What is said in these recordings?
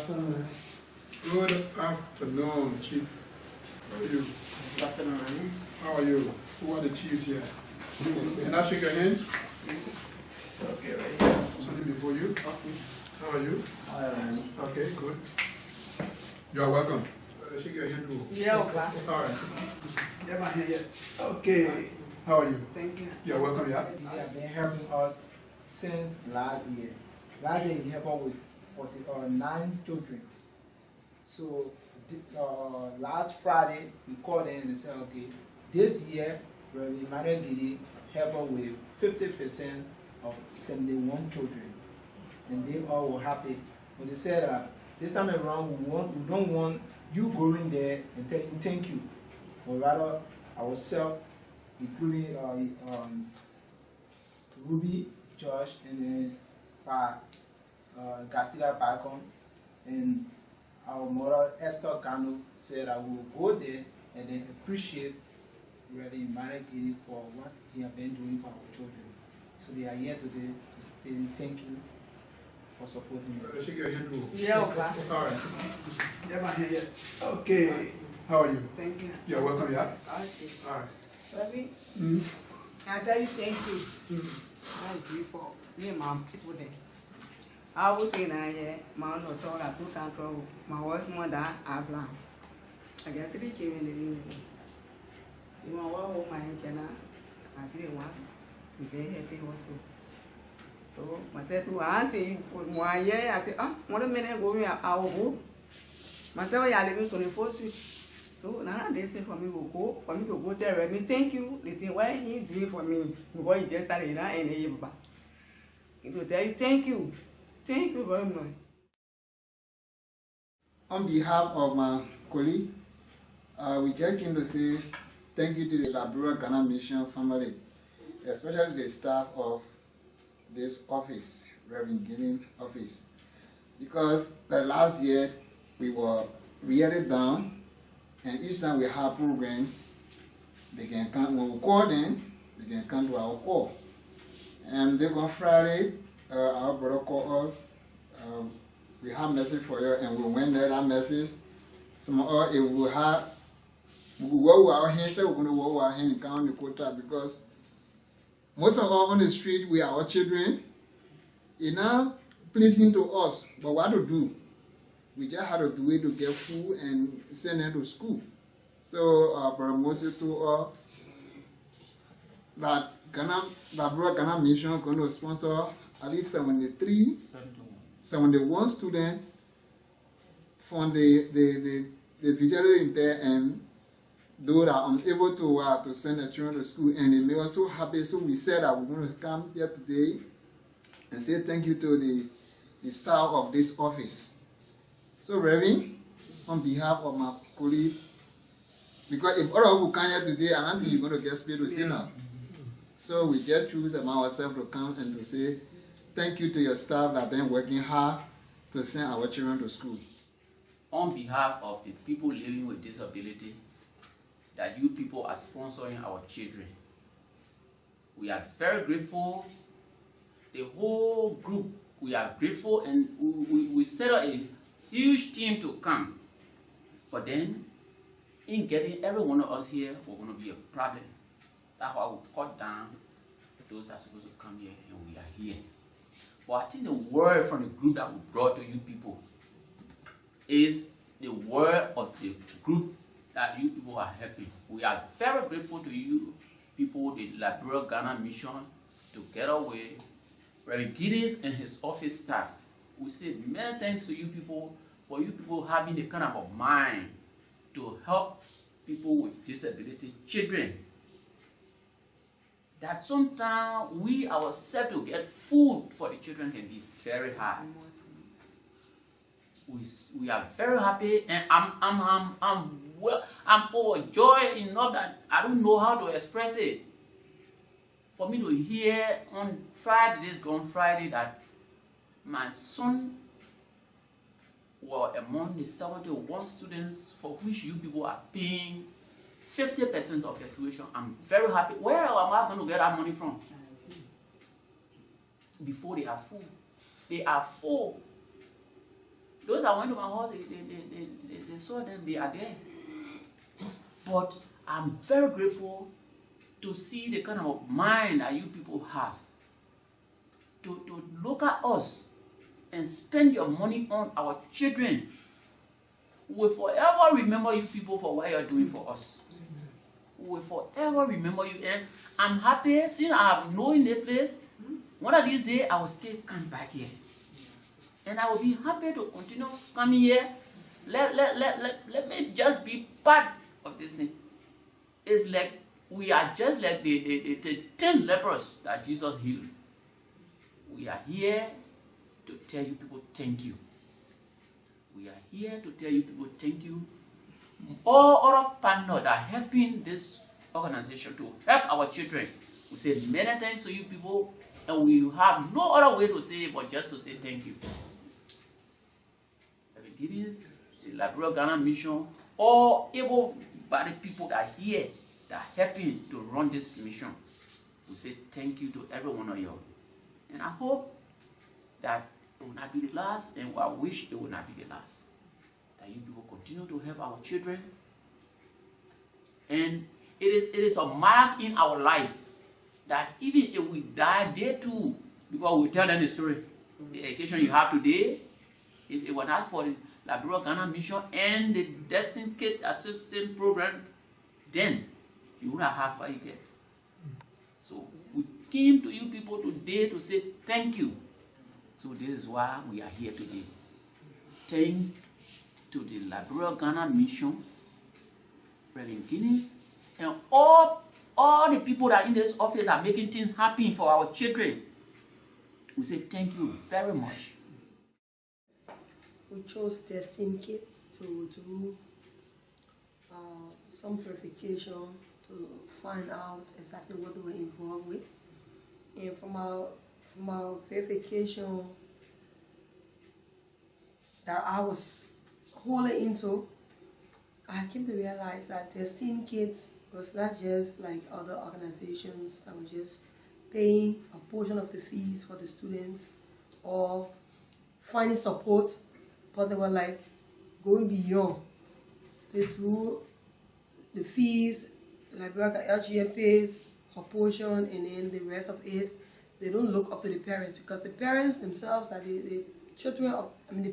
afternoon. Good afternoon, Chief. How are you? Good afternoon. How are you? Who are the chiefs here? Can I shake your hand? Okay, right here. Something before you? Okay. How are you? Okay, good. You are welcome. Shake your hand too. Yeah, okay. All right. Get my hand yet. Okay. How are you? Thank you. You are welcome, yeah? You have been helping us since last year. Last year you helped us with 9 children. So last Friday we called in and said, okay, this year Reverend Emmanuel Gidi helped us with 50% of 71 children. And they all were happy. But they said this time around we don't want you going there and telling you thank you, but rather ourselves, including Ruby, Josh, and then Castilla Bacon, and our mother Esther Kano said I will go there and then appreciate Reverend Emmanuel Gidi for what he has been doing for our children. So they are here today to say thank you for supporting me. Shake your hand too. Yeah, okay. All right. Get my hand yet. Okay. How are you? Thank you. You are welcome, yeah? Okay. All right. Ravi, I tell you thank you. That's beautiful. Me and my people there. I was saying my no talk at 2 times trouble. My wife mother Abla. I got 3 children in the room. You want to hold my hand now? I see one. Be very happy also. So I said to her, I say, for 1 year, I said, 1 minute go, I will go. Myself, I live in 24th Street. So now this thing for me will go, for me to go there. I mean, thank you. The thing why he doing for me, because he just started now and he will tell you thank you. Thank you very much. On behalf of my colleague, we just came to say thank you to the Liberia-Ghana Mission family, especially the staff of this office, Reverend Gideon office, because the last year we were really down, and each time we have program, they can come when we call them, they can come to our call. And they go Friday, our brother called us. We have message for you, and we went there that message. Some if we have, we will work our hands. We're going to work our hands and count the quota because most of all on the street we are our children. It's not pleasing to us, but what to do? We just had to do it to get food and send them to school. So Brother Moses told us that Liberia-Ghana Mission going to sponsor at least 71 students from the visually impaired and those that are unable to send their children to school, and they made us so happy. So we said that we're going to come here today and say thank you to the staff of this office. So Reverend, on behalf of my colleague, because if all of you come here today, I don't think you're going to get space to say now. So we just choose among ourselves to come and to say thank you to your staff that have been working hard to send our children to school. On behalf of the people living with disability, that you people are sponsoring our children, we are very grateful. The whole group, we are grateful, and we set up a huge team to come. But then, in getting every one of us here, we're going to be a problem. That's why we cut down those that are supposed to come here, and we are here. But I think the word from the group that we brought to you people is the word of the group that you people are helping. We are very grateful to you people, the Liberia-Ghana Mission, together with Reverend Gideon and his office staff. We say many thanks to you people for you people having the kind of a mind to help people with disability children. That sometimes we ourselves to get food for the children can be very hard. We are very happy, and I'm overjoyed enough that I don't know how to express it. For me to hear on Friday, this gone Friday, that my son were among the 71 students for which you people are paying 50% of the tuition. I'm very happy. Where am I going to get that money from? Before they are full. They are full. Those that went to my house, they saw them, they are there. But I'm very grateful to see the kind of mind that you people have. To look at us and spend your money on our children. We will forever remember you people for what you're doing for us. We will forever remember you. And I'm happy, since I have known the place, one of these days I will still come back here. And I will be happy to continue coming here. Let me just be part of this thing. It's like we are just like the 10 lepers that Jesus healed. We are here to tell you people thank you. We are here to tell you people thank you. All other partners that are helping this organization to help our children. We say many thanks to you people, and we have no other way to say it but just to say thank you. The beginnings, the Liberia-Ghana mission, all able-bodied people that are here, that are helping to run this mission. We say thank you to every one of you. And I hope that it will not be the last, and I wish it will not be the last. That you people continue to help our children. And it is a mark in our life that even if we die, they too, because we tell them the story. The education you have today, if it were not for the Liberia-Ghana mission and the Destined Kid Assistance Program, then you would not have what you get. So we came to you people today to say thank you. So this is why we are here today. Thank to the Liberia-Ghana mission, Reverend Guinness, and all the people that are in this office are making things happen for our children. We say thank you very much. We chose Destined Kids to do some verification to find out exactly what they were involved with. And from our verification that I was wholly into, I came to realize that Destined Kids was not just like other organizations that were just paying a portion of the fees for the students or finding support, but they were like going beyond. They do the fees, Liberia L-GM pays a portion, and then the rest of it, they don't look up to the parents, because the parents themselves are the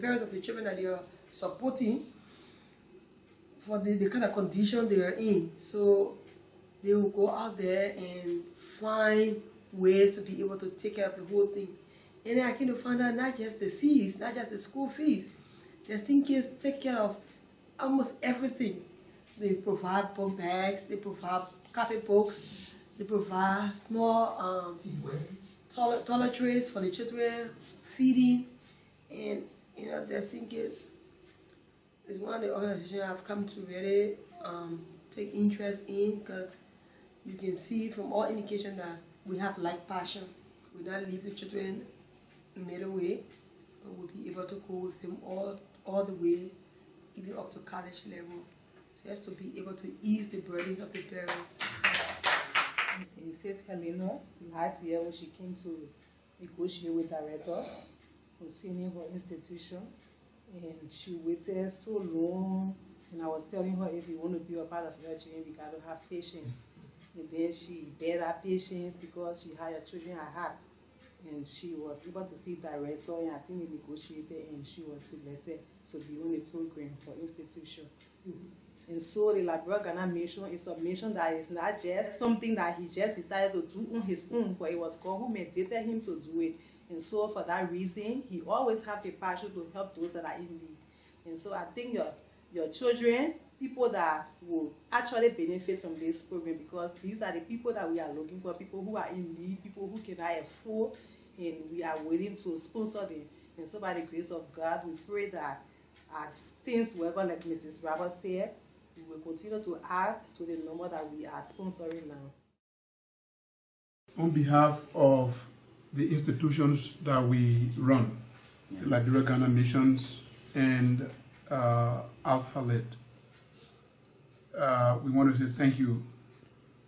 parents of the children that they are supporting for the kind of condition they are in. So they will go out there and find ways to be able to take care of the whole thing. And then I came to find out not just the fees, not just the school fees. Destined Kids take care of almost everything. They provide book bags, they provide copybooks, they provide small toiletries for the children, feeding, and Destined Kids is one of the organizations I've come to really take interest in, because you can see from all indication that we have like passion. We not leave the children middle way, but we'll be able to go with them all the way, even up to college level. So just to be able to ease the burdens of the parents. It says Helena, last year when she came to negotiate with director concerning her institution, and she waited so long, and I was telling her, if you want to be a part of L-GM, you got to have patience. And then she bear that patience because she had her children at heart. And she was able to see director, and I think we negotiated, and she was selected to be on the program for institution. And so the Liberia-Ghana mission is a mission that is not just something that he just decided to do on his own, but it was God who mandated him to do it. And so for that reason, he always have the passion to help those that are in need. And so I think your children, people that will actually benefit from this program, because these are the people that we are looking for, people who are in need, people who cannot afford, and we are willing to sponsor them. And so by the grace of God, we pray that as things work on, like Mrs. Robert said, we will continue to add to the number that we are sponsoring now. On behalf of the institutions that we run, the Liberia-Ghana missions and Alfalit, we want to say thank you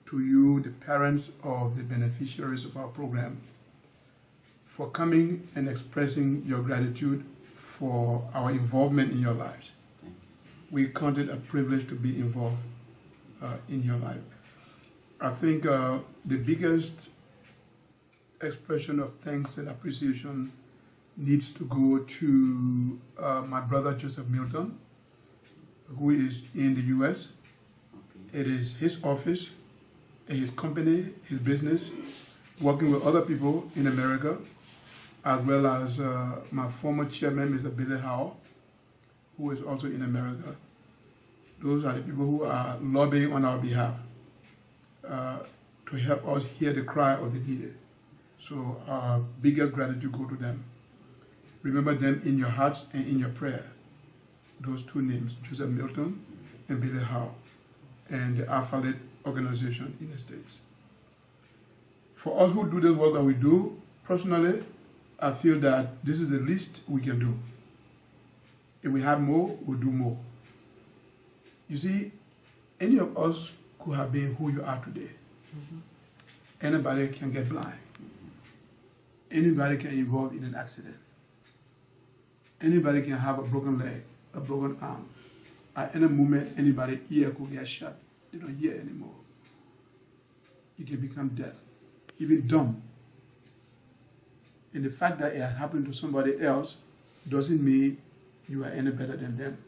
to you, the parents of the beneficiaries of our program, for coming and expressing your gratitude for our involvement in your lives. Thank you, sir. We count it a privilege to be involved in your life. I think the biggest expression of thanks and appreciation needs to go to my brother Joseph Milton, who is in the US. Okay. It is his office, his company, his business, working with other people in America, as well as my former chairman, Mr. Billy Howe, who is also in America. Those are the people who are lobbying on our behalf to help us hear the cry of the needy. So our biggest gratitude go to them. Remember them in your hearts and in your prayer. Those two names, Joseph Milton and Billy Howe, and the Alfalit organization in the States. For us who do the work that we do, personally, I feel that this is the least we can do. If we had more, we'll do more. You see, any of us could have been who you are today. Anybody can get blind. Anybody can involve in an accident. Anybody can have a broken leg, a broken arm. At any moment, anybody's ear could get shut. They don't hear anymore. You can become deaf, even dumb. And the fact that it has happened to somebody else doesn't mean you are any better than them.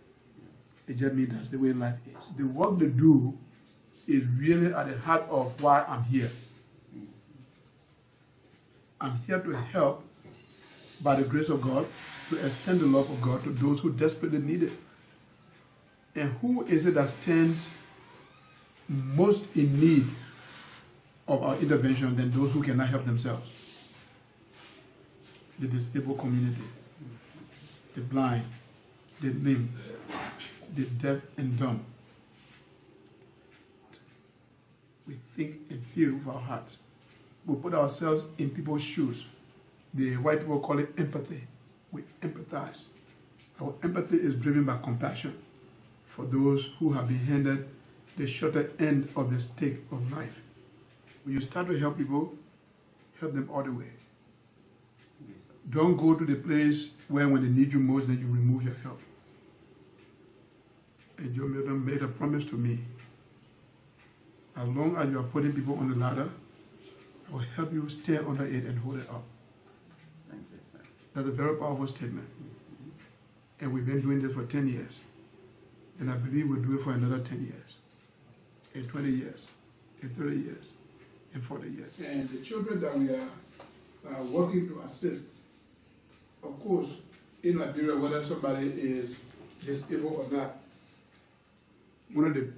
It just means that's the way life is. The work they do is really at the heart of why I'm here. I'm here to help, by the grace of God, to extend the love of God to those who desperately need it. And who is it that stands most in need of our intervention than those who cannot help themselves? The disabled community, the blind, the lame, the deaf and dumb. We think and feel with our hearts. We put ourselves in people's shoes. The white people call it empathy. We empathize. Our empathy is driven by compassion for those who have been handed the shorter end of the stick of life. When you start to help people, help them all the way. Don't go to the place where when they need you most, then you remove your help. And Joe Milton made a promise to me. As long as you are putting people on the ladder, I will help you stay under it and hold it up. Thank you, sir. That's a very powerful statement. And we've been doing this for 10 years. And I believe we'll do it for another 10 years, and 20 years, and 30 years, and 40 years. And the children that we are working to assist, of course, in Liberia, whether somebody is disabled or not, one of the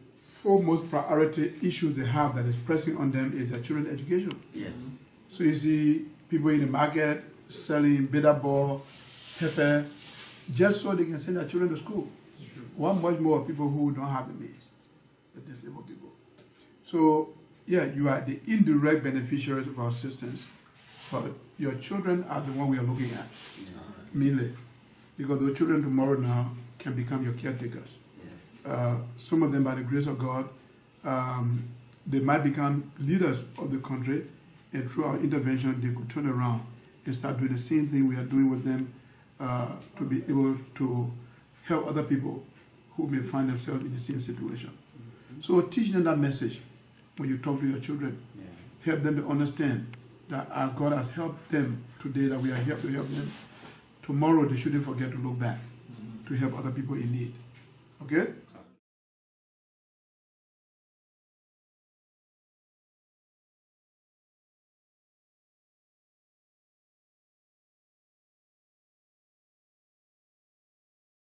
foremost priority issues they have that is pressing on them is their children's education. Yes. So you see people in the market selling bitter ball, pepper, just so they can send their children to school. One much more people who don't have the means, the disabled people. So yeah, you are the indirect beneficiaries of our assistance, but your children are the one we are looking at, mainly, because those children tomorrow now can become your caretakers. Some of them, by the grace of God, they might become leaders of the country, and through our intervention, they could turn around and start doing the same thing we are doing with them to be able to help other people who may find themselves in the same situation. So teach them that message when you talk to your children. Help them to understand that as God has helped them today, that we are here to help them, tomorrow they shouldn't forget to look back to help other people in need. Okay?